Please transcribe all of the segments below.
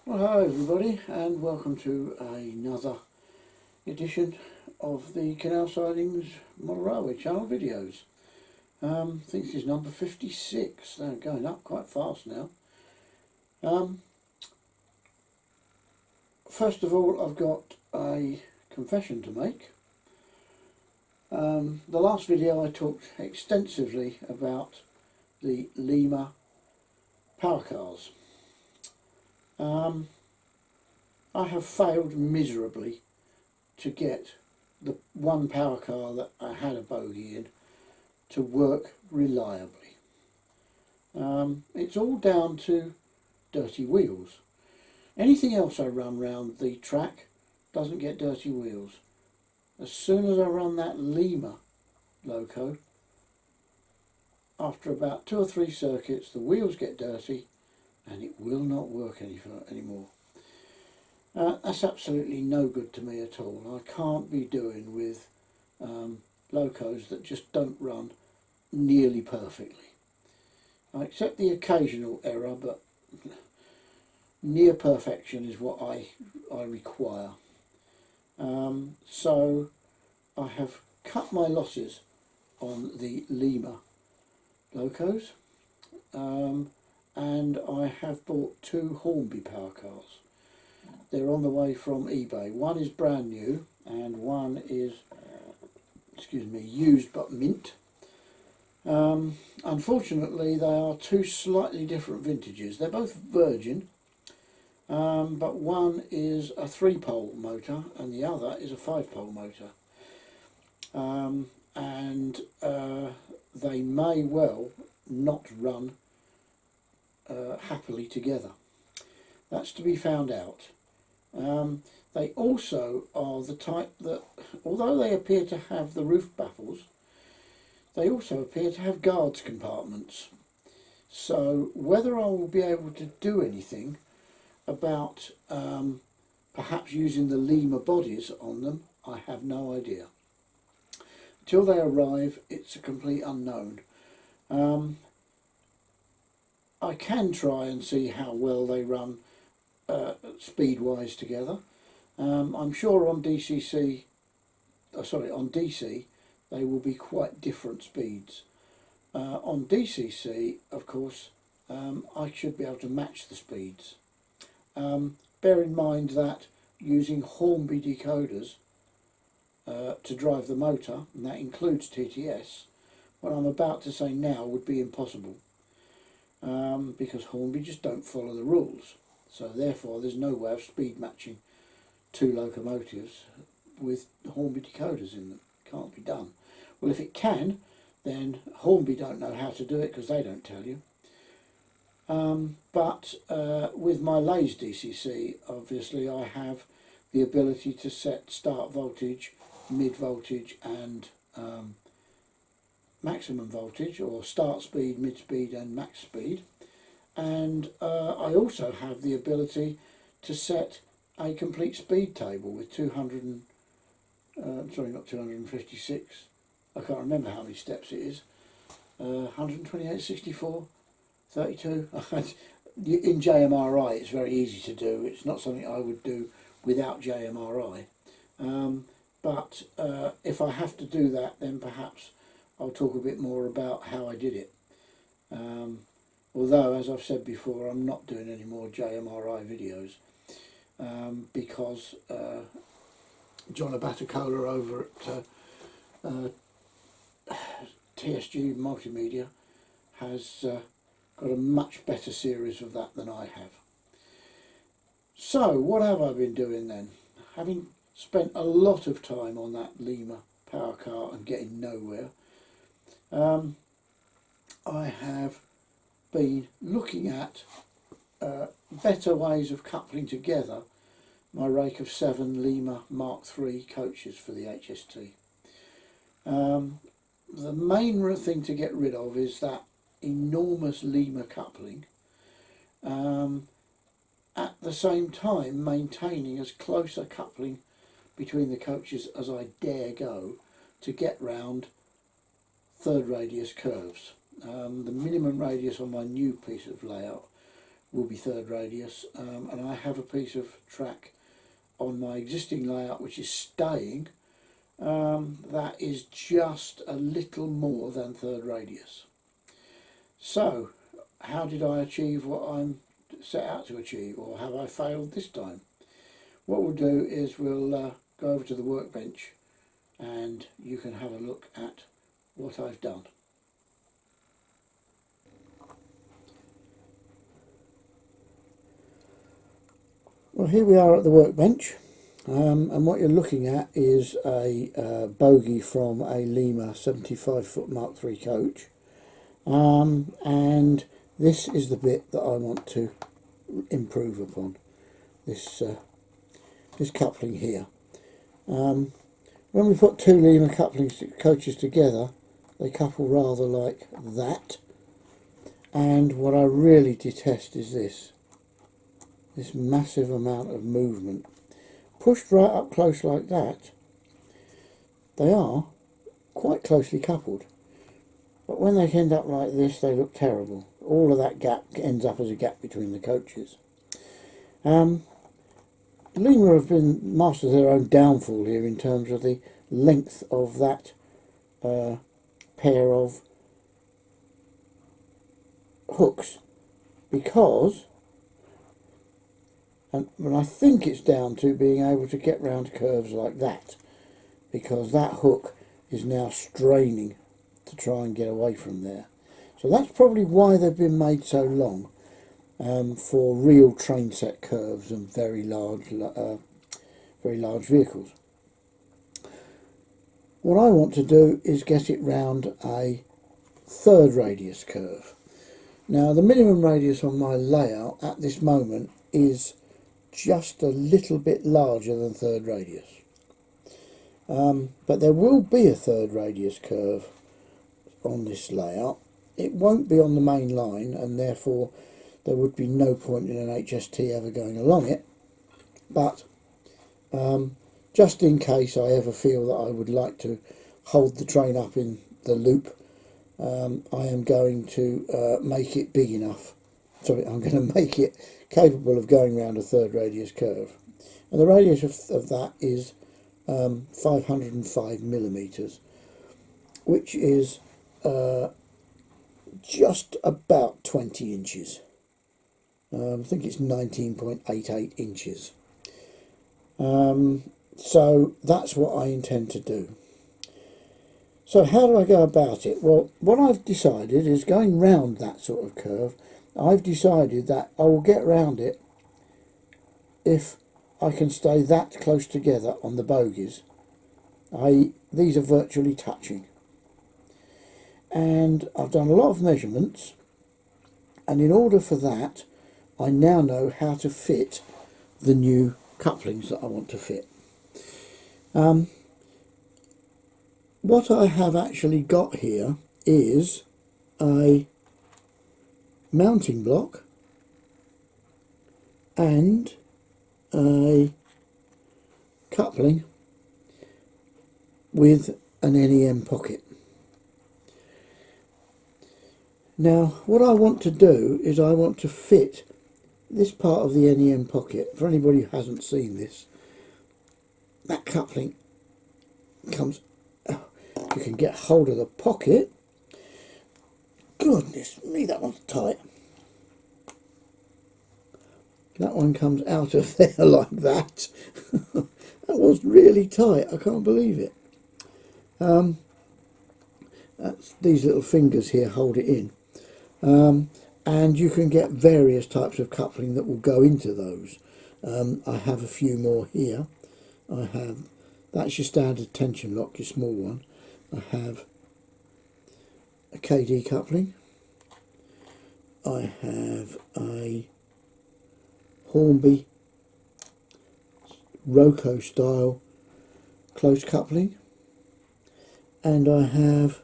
Well, hello everybody, and welcome to another edition of the Canal Sidings Model Railway channel videos. I think this is number 56. They're going up quite fast now. First of all, I've got a confession to make. The last video I talked extensively about the Lima power cars. I have failed miserably to get the one power car that I had a bogey in to work reliably. It's all down to dirty wheels. Anything else I run round the track doesn't get dirty wheels. As soon as I run that Lima loco, after about 2 or 3 circuits, the wheels get dirty and it will not work anymore. That's absolutely no good to me at all. I can't be doing with locos that just don't run nearly perfectly. I accept the occasional error, but near perfection is what I require. So I have cut my losses on the Lima locos, and I have bought 2 Hornby power cars. They're on the way from eBay. One is brand new and one is, used but mint. Unfortunately, they are 2 slightly different vintages. They're both virgin, but one is a 3-pole motor and the other is a 5-pole motor. They may well not run happily together. That's to be found out. They also are the type that, although they appear to have the roof baffles, they also appear to have guards compartments. So whether I will be able to do anything about perhaps using the Lima bodies on them, I have no idea. Until they arrive, it's a complete unknown. I can try and see how well they run speed-wise together. I'm sure on DC they will be quite different speeds. On DCC, of course, I should be able to match the speeds. Bear in mind that using Hornby decoders to drive the motor, and that includes TTS, what I'm about to say now would be impossible, because Hornby just don't follow the rules. So therefore there's no way of speed matching 2 locomotives with Hornby decoders in them. Can't be done. Well, if it can, then Hornby don't know how to do it because they don't tell you. But with my Lays DCC, obviously I have the ability to set start voltage, mid voltage and maximum voltage, or start speed, mid speed and max speed. And I also have the ability to set a complete speed table with 256, I can't remember how many steps it is, 128, 64, 32. In JMRI it's very easy to do. It's not something I would do without JMRI. But if I have to do that, then perhaps I'll talk a bit more about how I did it. Although, as I've said before, I'm not doing any more JMRI videos because John Abatacola over at TSG Multimedia has got a much better series of that than I have. So, what have I been doing then? Having spent a lot of time on that Lima power car and getting nowhere, I have been looking at better ways of coupling together my rake of 7 Lima MK3 coaches for the HST. The main thing to get rid of is that enormous Lima coupling, at the same time maintaining as close a coupling between the coaches as I dare go to get round 3rd radius curves. The minimum radius on my new piece of layout will be third radius, and I have a piece of track on my existing layout which is staying, that is just a little more than third radius. So how did I achieve what I'm set out to achieve, or have I failed this time? What we'll do is we'll go over to the workbench and you can have a look at what I've done. Well, here we are at the workbench, and what you're looking at is a bogie from a Lima 75-foot Mark III coach, and this is the bit that I want to improve upon, this coupling here. When we put two Lima coaches together, they couple rather like that, and what I really detest is this massive amount of movement. Pushed right up close like that, they are quite closely coupled, but when they end up like this, they look terrible. All of that gap ends up as a gap between the coaches. Lima have been masters of their own downfall here in terms of the length of that pair of hooks, because, and I think it's down to being able to get round curves like that, because that hook is now straining to try and get away from there. So that's probably why they've been made so long, for real train set curves and very large vehicles. What I want to do is get it round a third radius curve. Now the minimum radius on my layout at this moment is just a little bit larger than third radius, but there will be a third radius curve on this layout. It won't be on the main line, and therefore there would be no point in an HST ever going along it, but just in case I ever feel that I would like to hold the train up in the loop, I am going to make it big enough. Sorry, I'm going to make it capable of going round a third radius curve, and the radius of that is 505 millimeters, which is just about 20 inches. I think it's 19.88 inches. So that's what I intend to do. So how do I go about it? Well, what I've decided is, going round that sort of curve, I've decided that I will get round it if I can stay that close together on the bogies. These are virtually touching. And I've done a lot of measurements, and in order for that, I now know how to fit the new couplings that I want to fit. What I have actually got here is a mounting block and a coupling with an NEM pocket. Now what I want to do is I want to fit this part of the NEM pocket. For anybody who hasn't seen this, that coupling comes, you can get hold of the pocket. Goodness me, that one's tight. That one comes out of there like that. That was really tight, I can't believe it. That's, these little fingers here hold it in. And you can get various types of coupling that will go into those. I have a few more here. That's your standard tension lock, your small one. I have a KD coupling. I have a Hornby Roco style close coupling, and I have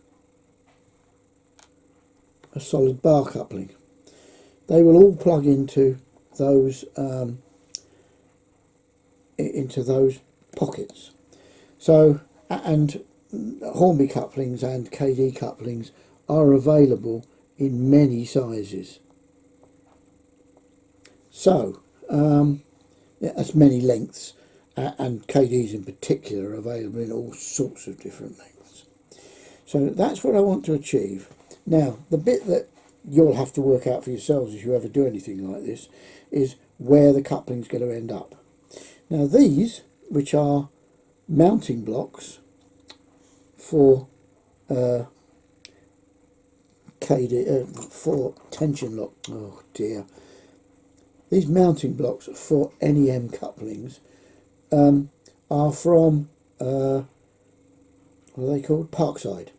a solid bar coupling. They will all plug into those pockets. So, and Hornby couplings and KD couplings are available in many sizes. So yeah, that's many lengths, and KDs in particular are available in all sorts of different lengths. So that's what I want to achieve. Now the bit that you'll have to work out for yourselves if you ever do anything like this is where the coupling's going to end up. Now these, which are mounting blocks for for tension lock, oh dear, these mounting blocks for NEM couplings are from what are they called? Parkside.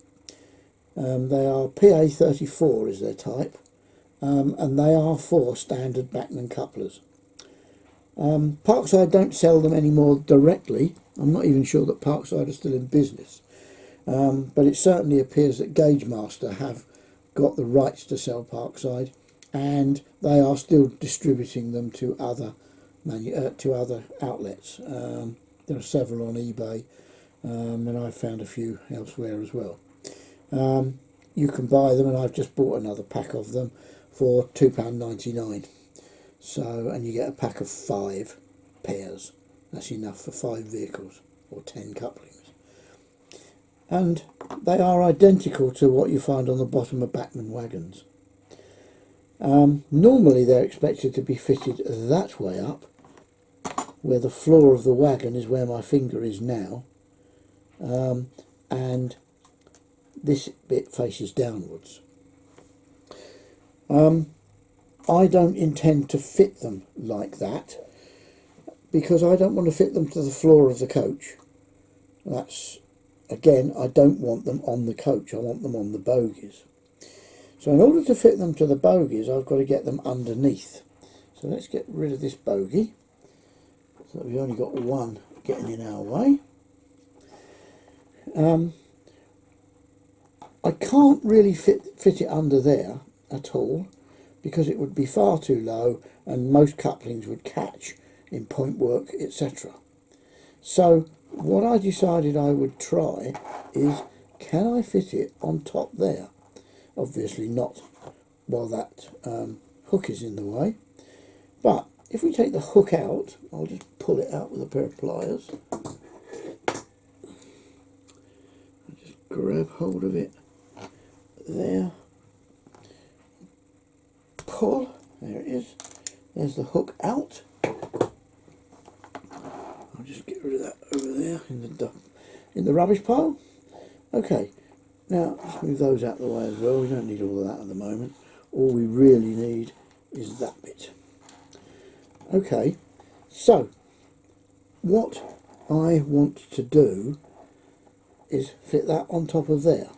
They are PA34 is their type, and they are for standard Bachmann couplers. Parkside don't sell them anymore directly. I'm not even sure that Parkside are still in business, but it certainly appears that Gauge Master have got the rights to sell Parkside, and they are still distributing them to other outlets. There are several on eBay, and I've found a few elsewhere as well. You can buy them, and I've just bought another pack of them for £2.99. So, and you get a pack of 5 pairs. That's enough for 5 vehicles or 10 couplings. And they are identical to what you find on the bottom of Bachmann wagons. Normally they're expected to be fitted that way up, where the floor of the wagon is where my finger is now, and this bit faces downwards. I don't intend to fit them like that because I don't want to fit them to the floor of the coach. That's, again, I don't want them on the coach, I want them on the bogies. So in order to fit them to the bogies, I've got to get them underneath. So let's get rid of this bogie, so that we've only got one getting in our way. I can't really fit it under there at all, because it would be far too low and most couplings would catch in point work, etc. So what I decided I would try is, can I fit it on top there? Obviously not while that hook is in the way, but if we take the hook out, I'll just pull it out with a pair of pliers. Just grab hold of it there, pull, there it is, there's the hook out. I'll just get rid of that over there in the rubbish pile. Okay, now let's move those out of the way as well. We don't need all of that at the moment. All we really need is that bit. Okay, so what I want to do is fit that on top of there.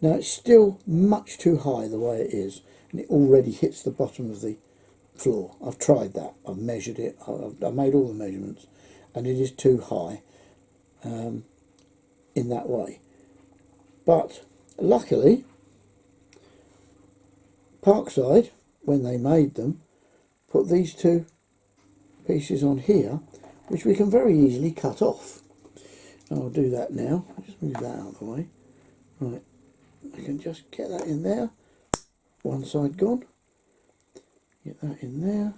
Now it's still much too high the way it is, and it already hits the bottom of the floor. I've tried that, I've measured it, I've made all the measurements, and it is too high in that way. But luckily, Parkside, when they made them, put these two pieces on here, which we can very easily cut off. I'll do that now. I'll just move that out of the way. Right, I can just get that in there. One side gone. Get that in there.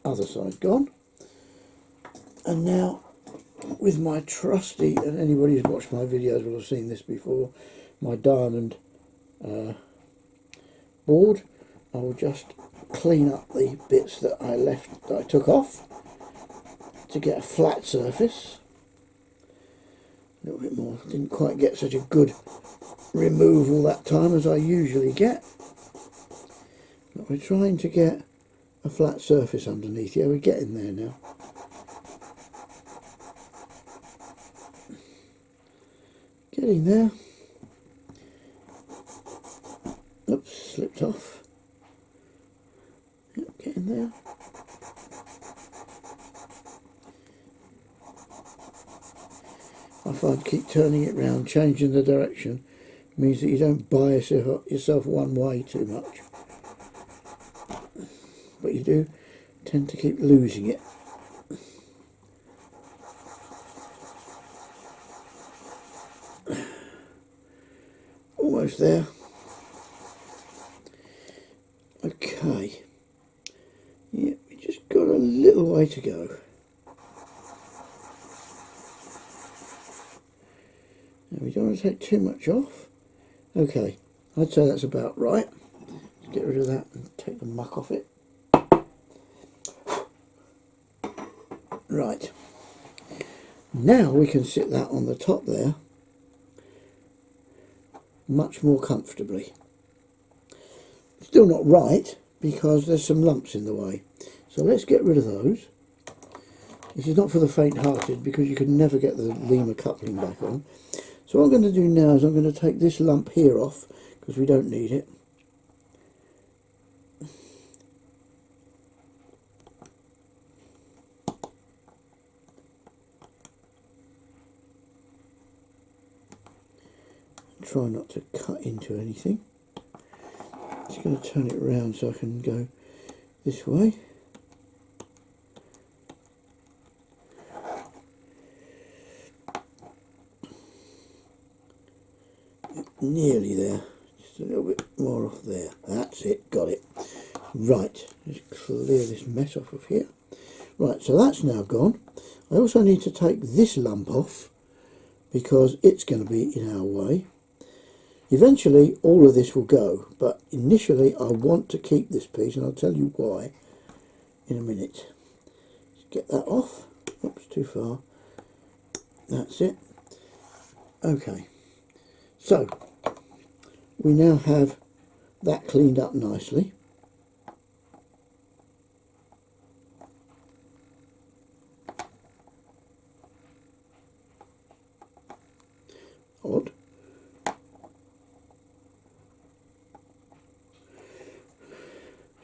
Other side gone. And now, with my trusty, and anybody who's watched my videos will have seen this before, my diamond board, I will just clean up the bits that I took off to get a flat surface. A little bit more, didn't quite get such a good removal that time as I usually get, but we're trying to get a flat surface underneath. Yeah, we're getting there now. Getting there. Oops, slipped off. Yep, getting there. I find keep turning it round, changing the direction, means that you don't bias yourself one way too much. But you do tend to keep losing it. Almost there. Okay, yeah, we just got a little way to go. Now we don't want to take too much off. Okay, I'd say that's about right. Let's get rid of that and take the muck off it. Right, now we can sit that on the top there much more comfortably. Still not right because there's some lumps in the way, so let's get rid of those. This is not for the faint-hearted because you can never get the Lima coupling back on. So what I'm going to do now is I'm going to take this lump here off because we don't need it. Try not to cut into anything. Just going to turn it around so I can go this way. Nearly there. Just a little bit more off there. That's it. Got it. Right. Just clear this mess off of here. Right. So that's now gone. I also need to take this lump off because it's going to be in our way. Eventually all of this will go, but initially I want to keep this piece, and I'll tell you why in a minute. Just get that off. Oops, too far. That's it. Okay, so we now have that cleaned up nicely. Odd.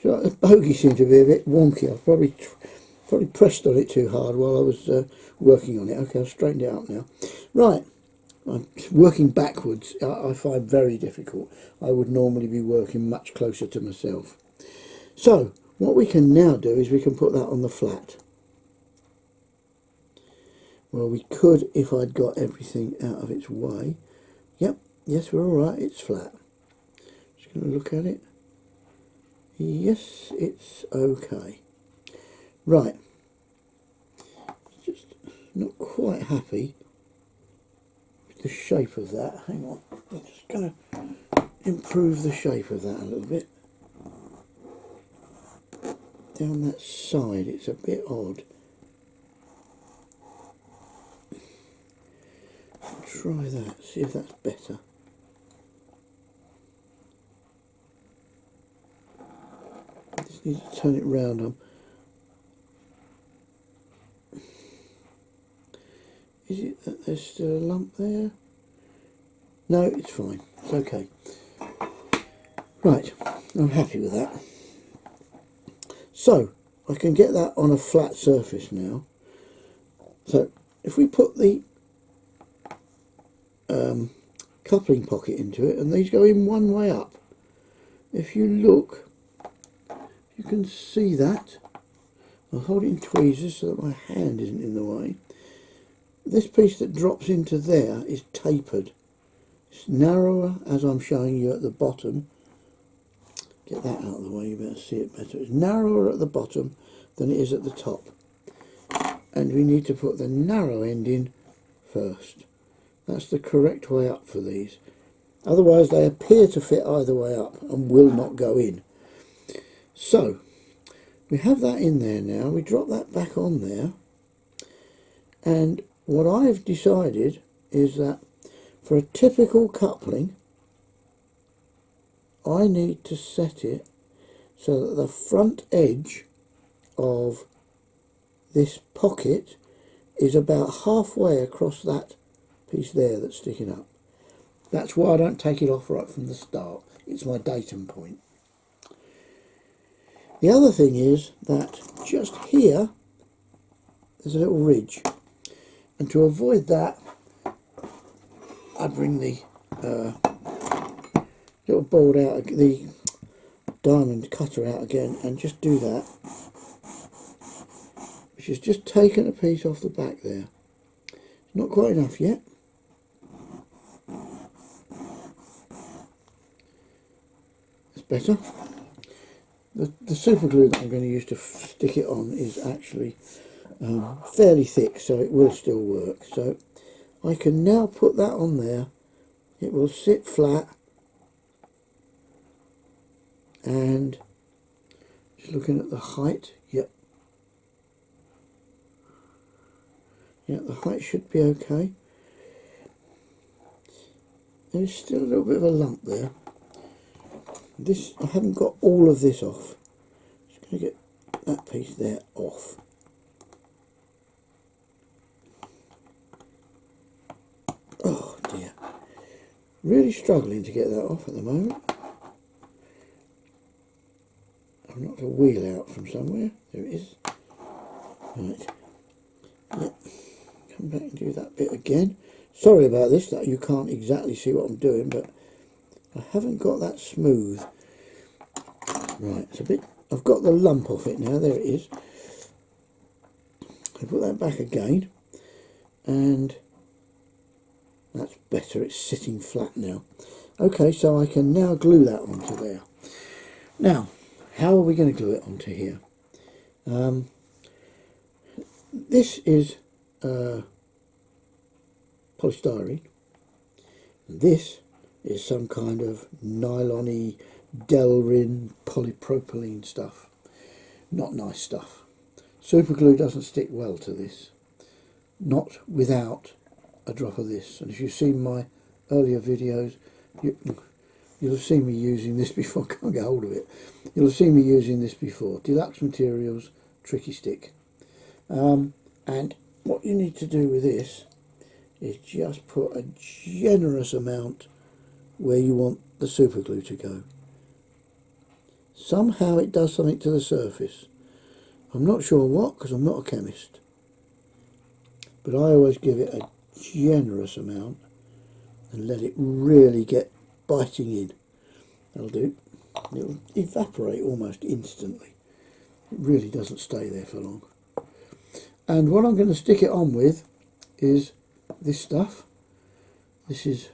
So the bogey seemed to be a bit wonky. I've probably pressed on it too hard while I was working on it. Okay, I've straightened it up now. Right, I'm working backwards. I find very difficult. I would normally be working much closer to myself. So what we can now do is we can put that on the flat. Well, we could if I'd got everything out of its way. Yep, yes, we're all right. It's flat. Just going to look at it. Yes, it's okay. Right. Just not quite happy with the shape of that. Hang on. I'm just going to improve the shape of that a little bit. Down that side, it's a bit odd. Try that, see if that's better. Just need to turn it round. Is it that there's still a lump there? No, it's fine. It's okay. Right, I'm happy with that. So, I can get that on a flat surface now. So, if we put the coupling pocket into it, and these go in one way up. If you look, you can see that. I'll hold it in tweezers so that my hand isn't in the way. This piece that drops into there is tapered. It's narrower, as I'm showing you at the bottom. Get that out of the way, you better see it better. It's narrower at the bottom than it is at the top. And we need to put the narrow end in first. That's the correct way up for these. Otherwise they appear to fit either way up and will not go in. So, we have that in there now. We drop that back on there. And what I've decided is that for a typical coupling, I need to set it so that the front edge of this pocket is about halfway across that piece there that's sticking up. That's why I don't take it off right from the start. It's my datum point. The other thing is that just here there's a little ridge, and to avoid that I bring the little board out, the diamond cutter out again, and just do that, which is just taking a piece off the back there. Not quite enough yet. That's better. The super glue that I'm going to use to stick it on is actually fairly thick, so it will still work. So I can now put that on there. It will sit flat, and just looking at the height, yep, the height should be okay. There's still a little bit of a lump there. This, I haven't got all of this off. Just going to get that piece there off. Oh dear. Really struggling to get that off at the moment. I've knocked a wheel out from somewhere. There it is. Right. Yep. Come back and do that bit again. Sorry about this, that you can't exactly see what I'm doing, but I haven't got that smooth. Right, it's a bit, I've got the lump off it now, there it is. I put that back again, and that's better, it's sitting flat now. Okay, so I can now glue that onto there. Now, how are we going to glue it onto here? This is polystyrene, and this is some kind of nylon-y Delrin polypropylene stuff. Not nice stuff. Super glue doesn't stick well to this, not without a drop of this. And if you've seen my earlier videos, you'll have seen me using this before. I can't get hold of it. You'll have seen me using this before. Deluxe Materials Tricky Stick. And what you need to do with this is just put a generous amount where you want the super glue to go. Somehow it does something to the surface. I'm not sure what, because I'm not a chemist, but I always give it a generous amount and let it really get biting in. That'll do. It'll evaporate almost instantly. It really doesn't stay there for long. And what I'm going to stick it on with is this stuff. This is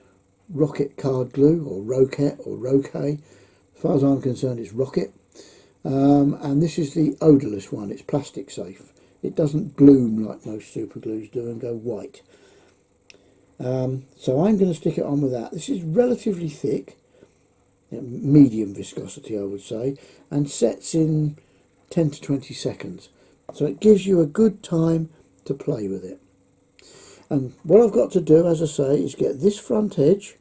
rocket card glue, or roquette, or roque. As far as I'm concerned, it's rocket. And this is the odourless one. It's plastic safe. It doesn't bloom like most super glues do and go white. So I'm going to stick it on with that. This is relatively thick, medium viscosity I would say, and sets in 10 to 20 seconds. So it gives you a good time to play with it. And what I've got to do, as I say, is get this front edge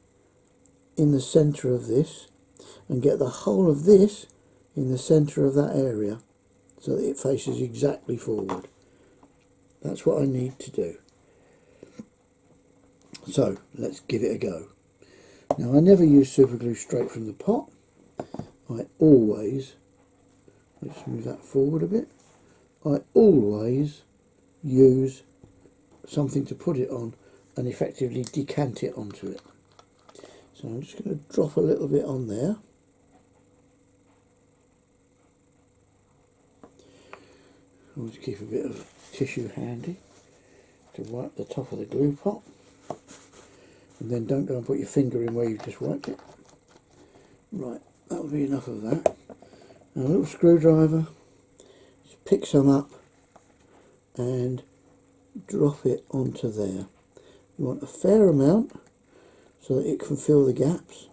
in the centre of this, and get the whole of this in the centre of that area, so that it faces exactly forward. That's what I need to do. So let's give it a go. Now, I never use super glue straight from the pot. I always, let's move that forward a bit, I always use something to put it on and effectively decant it onto it. So I'm just going to drop a little bit on there. Always keep a bit of tissue handy to wipe the top of the glue pot, and then don't go and put your finger in where you've just wiped it. Right, that'll be enough of that. Now, a little screwdriver, just pick some up and drop it onto there. You want a fair amount so that it can fill the gaps.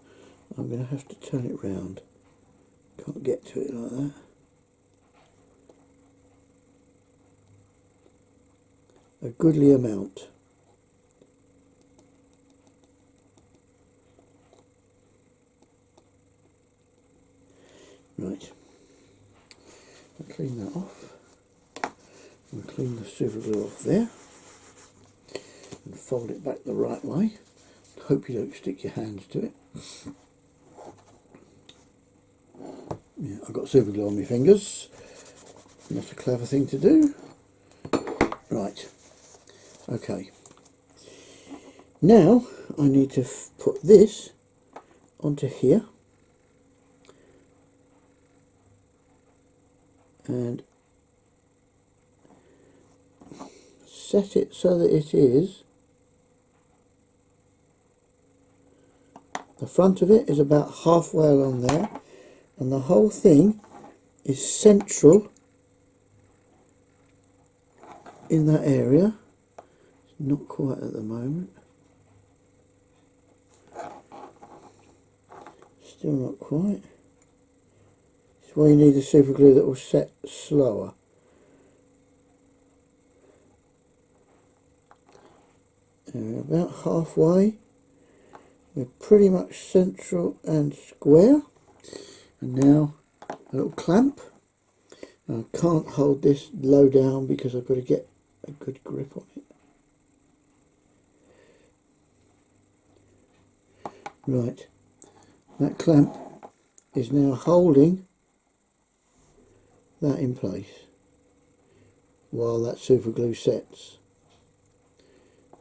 I'm going to have to turn it round. Can't get to it like that. A goodly amount. Right, I'll clean that off. I'll clean the super glue off there and fold it back the right way. Hope you don't stick your hands to it. Yeah, I've got super glue on my fingers. Not a clever thing to do. Right, okay. Now I need to put this onto here and set it so that it is, the front of it is about halfway along there, and the whole thing is central in that area. Not quite at the moment. Still not quite. It's why you need a super glue that will set slower. And we're about halfway. We're pretty much central and square. And now a little clamp. I can't hold this low down because I've got to get a good grip on it. Right, that clamp is now holding that in place while that super glue sets.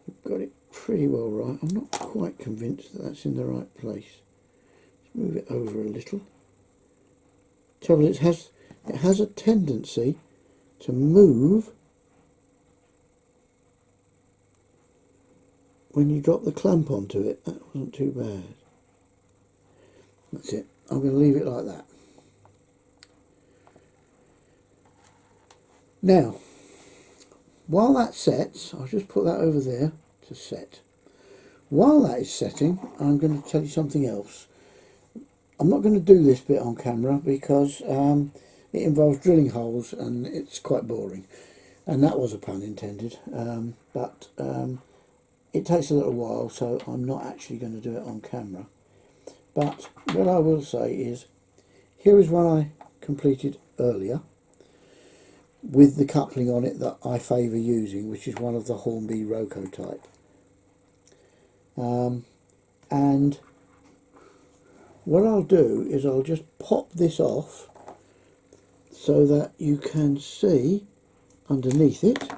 I've got it pretty well right. I'm not quite convinced that that's in the right place. Let's move it over a little. Trouble is, it has a tendency to move when you drop the clamp onto it. That wasn't too bad. That's it. I'm going to leave it like that. Now, while that sets, I'll just put that over there to set. While that is setting, I'm going to tell you something else. I'm not going to do this bit on camera because it involves drilling holes and it's quite boring. And that was a pun intended. But it takes a little while, so I'm not actually going to do it on camera. But what I will say is, here is one I completed earlier with the coupling on it that I favour using, which is one of the Hornby Roco type. And what I'll do is I'll just pop this off so that you can see underneath it.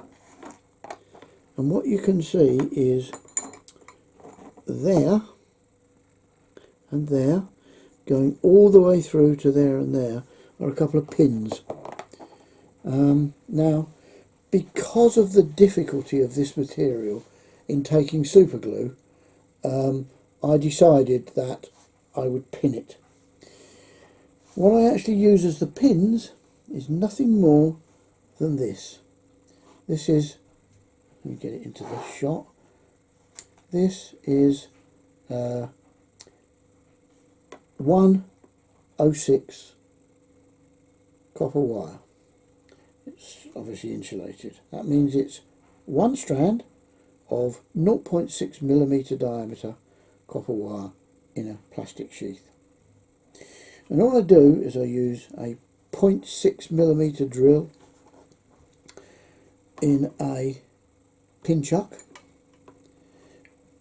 And what you can see is there and there, going all the way through to there and there, are a couple of pins. Now, because of the difficulty of this material in taking super glue, I decided that I would pin it. What I actually use as the pins is nothing more than this. This is, let me get it into the shot. This is 106 copper wire. It's obviously insulated. That means it's one strand of 0.6 millimeter diameter copper wire in a plastic sheath. And all I do is I use a 0.6 millimeter drill in a pin chuck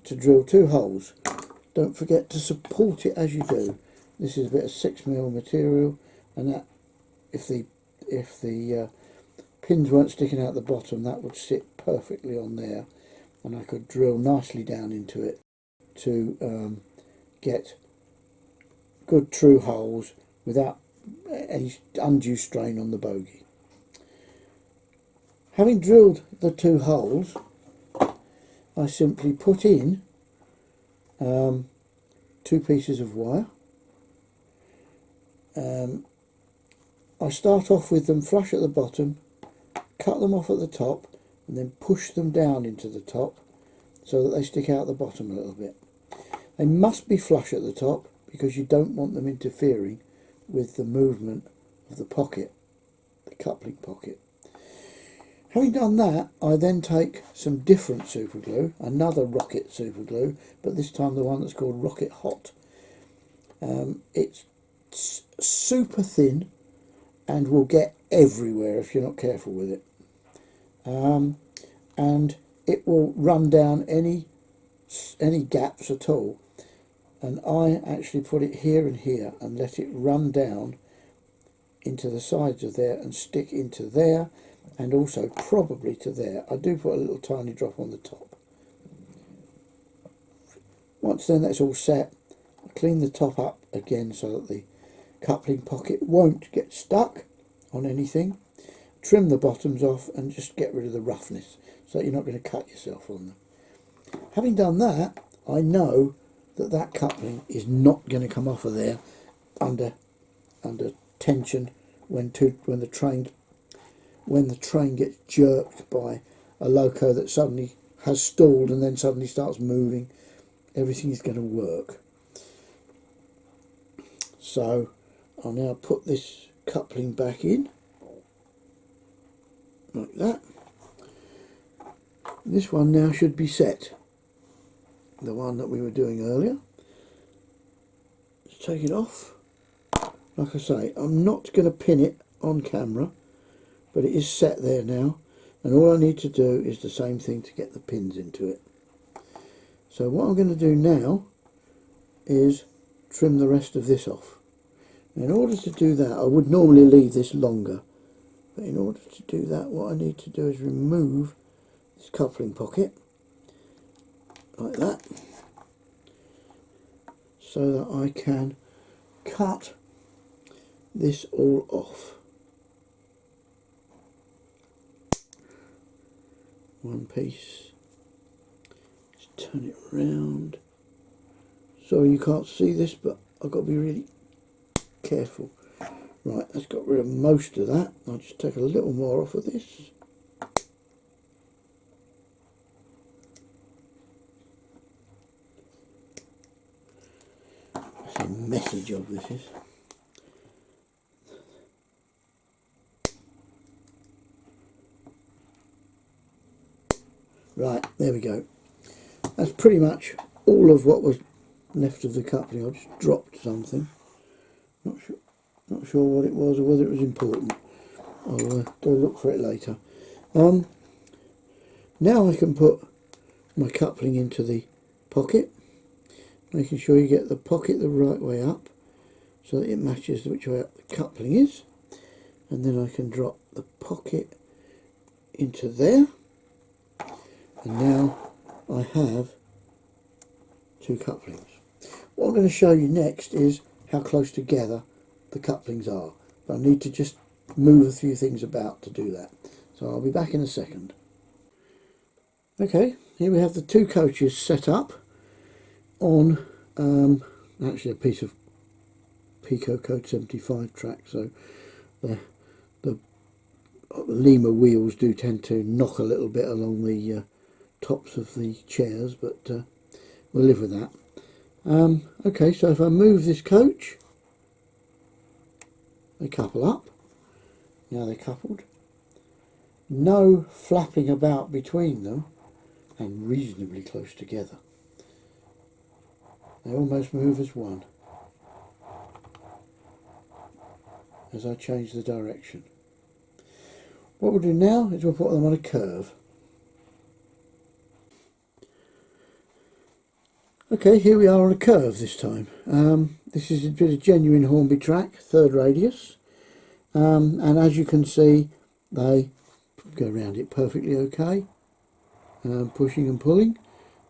to drill 2 holes. Don't forget to support it as you do. This is a bit of 6mm material, and that if the pins weren't sticking out the bottom, that would sit perfectly on there, and I could drill nicely down into it to get good true holes without any undue strain on the bogey. Having drilled the 2 holes, I simply put in 2 pieces of wire. I start off with them flush at the bottom, cut them off at the top, and then push them down into the top so that they stick out the bottom a little bit. They must be flush at the top because you don't want them interfering with the movement of the pocket, the coupling pocket. Having done that, I then take some different super glue, another Rocket super glue, but this time the one that's called Rocket Hot. It's super thin and will get everywhere if you're not careful with it. And it will run down any gaps at all. And I actually put it here and here and let it run down into the sides of there and stick into there, and also probably to there. I do put a little tiny drop on the top. Once then that's all set, I clean the top up again so that the coupling pocket won't get stuck on anything. Trim the bottoms off and just get rid of the roughness so that you're not going to cut yourself on them. Having done that, I know that that coupling is not going to come off of there under tension when the train gets jerked by a loco that suddenly has stalled and then suddenly starts moving, everything is going to work. So I'll now put this coupling back in like that. This one now should be set, the one that we were doing earlier. Let's take it off. Like I say, I'm not going to pin it on camera, but it is set there now, and all I need to do is the same thing to get the pins into it. So what I'm going to do now is trim the rest of this off. In order to do that, I would normally leave this longer, but in order to do that, what I need to do is remove this coupling pocket like that, so that I can cut this all off. One piece. Just turn it around. Sorry you can't see this, but I've got to be really careful. Right, that's got rid of most of that. I'll just take a little more off of this. That's a messy job this is. Right, there we go. That's pretty much all of what was left of the coupling. I just dropped something. Not sure what it was or whether it was important. I'll go look for it later. Now I can put my coupling into the pocket, making sure you get the pocket the right way up so that it matches which way up the coupling is, and then I can drop the pocket into there, and now I have two couplings. What I'm going to show you next is how close together the couplings are, but I need to just move a few things about to do that, so I'll be back in a second. Okay, here we have the two coaches set up on actually a piece of Pico Code 75 track, so the Lima wheels do tend to knock a little bit along the tops of the chairs, but we'll live with that. Okay, so if I move this coach, they couple up. Now they're coupled. No flapping about between them, and reasonably close together. They almost move as one as I change the direction. What we'll do now is we'll put them on a curve. Okay, here we are on a curve this time. This is a bit of genuine Hornby track, third radius, and as you can see they go around it perfectly okay, pushing and pulling.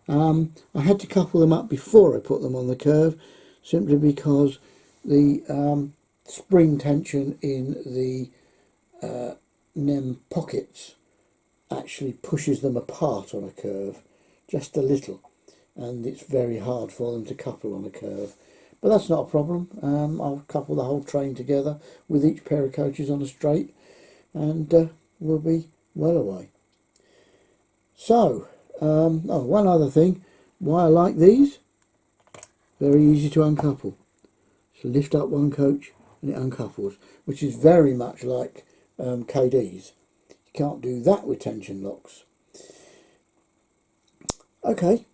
I had to couple them up before I put them on the curve, simply because the spring tension in the NEM pockets actually pushes them apart on a curve just a little, and it's very hard for them to couple on a curve. But that's not a problem. I'll couple the whole train together with each pair of coaches on a straight, and we'll be well away. So, oh, one other thing, why I like these, very easy to uncouple. So lift up one coach and it uncouples, which is very much like KDs. You can't do that with tension locks. Okay,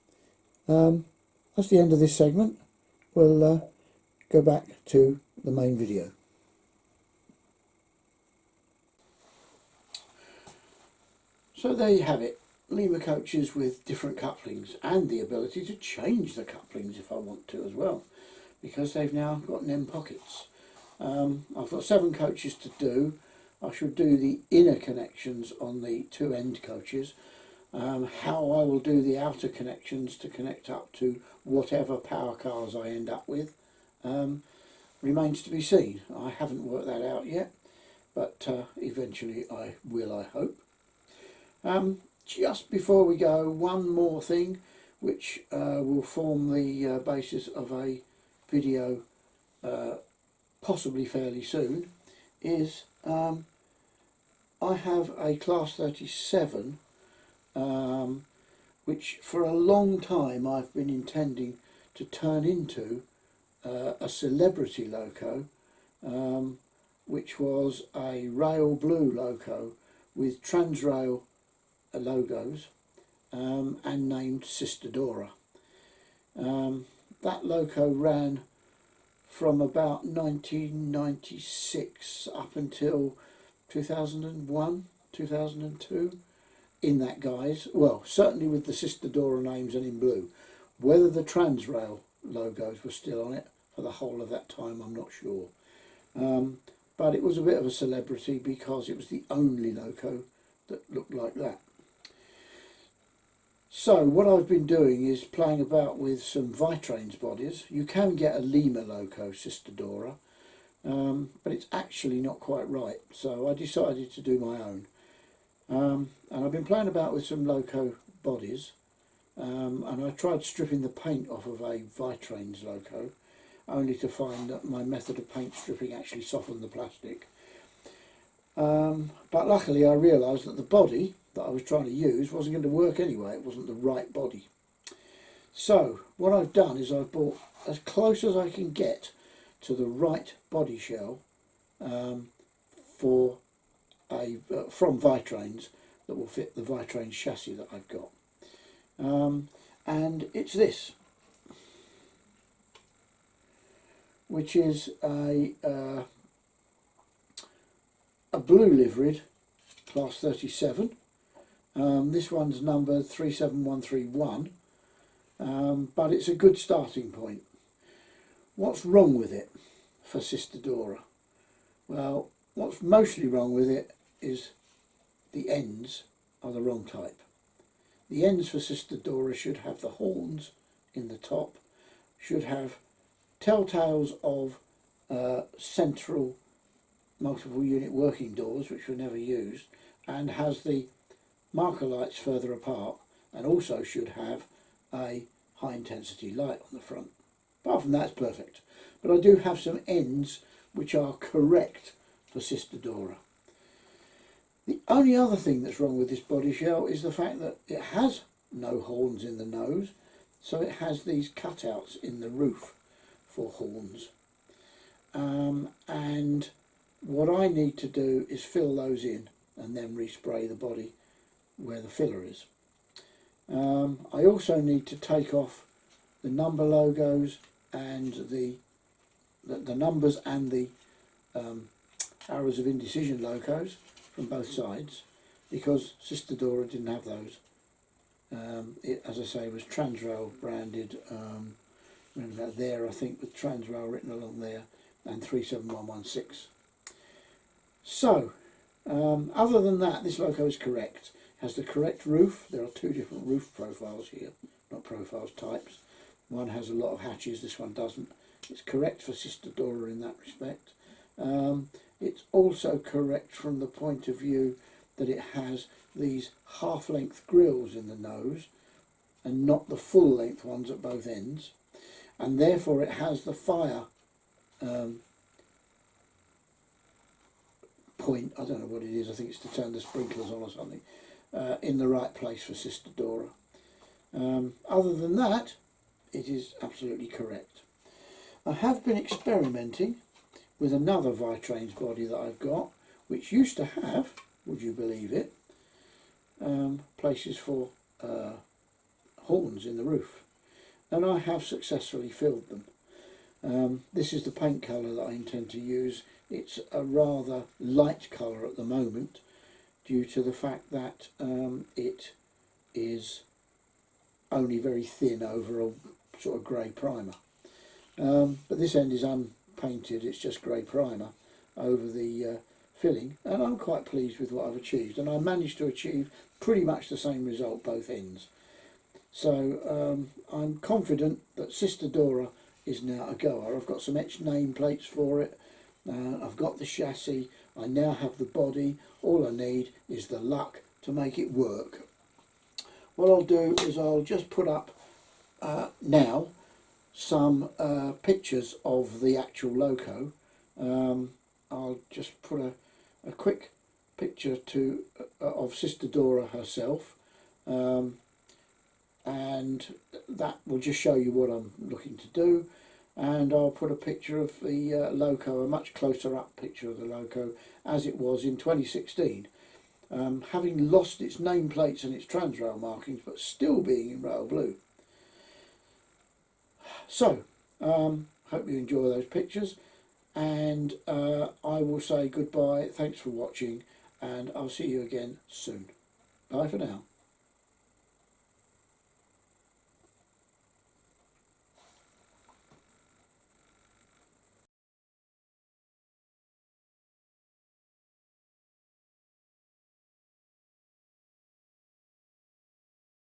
that's the end of this segment. We'll go back to the main video. So there you have it. Lima coaches with different couplings, and the ability to change the couplings if I want to as well, because they've now got NEM pockets. I've got 7 coaches to do. I should do the inner connections on the 2 end coaches. How I will do the outer connections to connect up to whatever power cars I end up with remains to be seen. I haven't worked that out yet, but eventually I will, I hope. Just before we go, one more thing which will form the basis of a video possibly fairly soon is I have a Class 37 which for a long time I've been intending to turn into a celebrity loco, which was a rail blue loco with Transrail logos and named Sister Dora. That loco ran from about 1996 up until 2001, 2002, in that guise. Well, certainly with the Sister Dora names and in blue. Whether the Transrail logos were still on it for the whole of that time, I'm not sure. But it was a bit of a celebrity because it was the only loco that looked like that. So what I've been doing is playing about with some Vitrains bodies. You can get a Lima loco Sister Dora, but it's actually not quite right, so I decided to do my own. And I've been playing about with some loco bodies, and I tried stripping the paint off of a Vitrains loco, only to find that my method of paint stripping actually softened the plastic. But luckily I realised that the body that I was trying to use wasn't going to work anyway. It wasn't the right body. So what I've done is I've brought as close as I can get to the right body shell from Vitrains that will fit the Vitrains chassis that I've got. And it's this, which is a blue liveried Class 37. This one's numbered 37131, but it's a good starting point. What's wrong with it for Sister Dora? Well, what's mostly wrong with it is the ends are the wrong type. The ends for Sister Dora should have the horns in the top, should have telltales of central multiple unit working doors, which were never used, and has the marker lights further apart, and also should have a high intensity light on the front. Apart from that, it's perfect. But I do have some ends which are correct for Sister Dora. The only other thing that's wrong with this body shell is the fact that it has no horns in the nose, so it has these cutouts in the roof for horns. And what I need to do is fill those in and then respray the body where the filler is. I also need to take off the number logos and the numbers and the arrows of indecision logos from both sides, because Sister Dora didn't have those. It, as I say, was Transrail branded, remember that there, I think, with Transrail written along there, and 37116. So, other than that, this loco is correct. It has the correct roof. There are two different roof profiles here, not profiles, types. One has a lot of hatches, this one doesn't. It's correct for Sister Dora in that respect. It's also correct from the point of view that it has these half-length grills in the nose and not the full-length ones at both ends, and therefore it has the fire point, I don't know what it is, I think it's to turn the sprinklers on or something, in the right place for Sister Dora. Other than that, it is absolutely correct. I have been experimenting with another Vitrains body that I've got, which used to have, would you believe it, places for horns in the roof, and I have successfully filled them. This is the paint colour that I intend to use. It's a rather light colour at the moment due to the fact that it is only very thin over a sort of grey primer. But this end is unpainted, it's just grey primer over the filling, and I'm quite pleased with what I've achieved, and I managed to achieve pretty much the same result both ends. So I'm confident that Sister Dora is now a goer. I've got some etched nameplates for it, I've got the chassis, I now have the body. All I need is the luck to make it work. What I'll do is I'll just put up now some pictures of the actual loco. I'll just put a quick picture of Sister Dora herself, and that will just show you what I'm looking to do. And I'll put a picture of the loco, a much closer up picture of the loco as it was in 2016, having lost its nameplates and its transrail markings, but still being in rail blue. So hope you enjoy those pictures, and I will say goodbye, thanks for watching, and I'll see you again soon. Bye for now.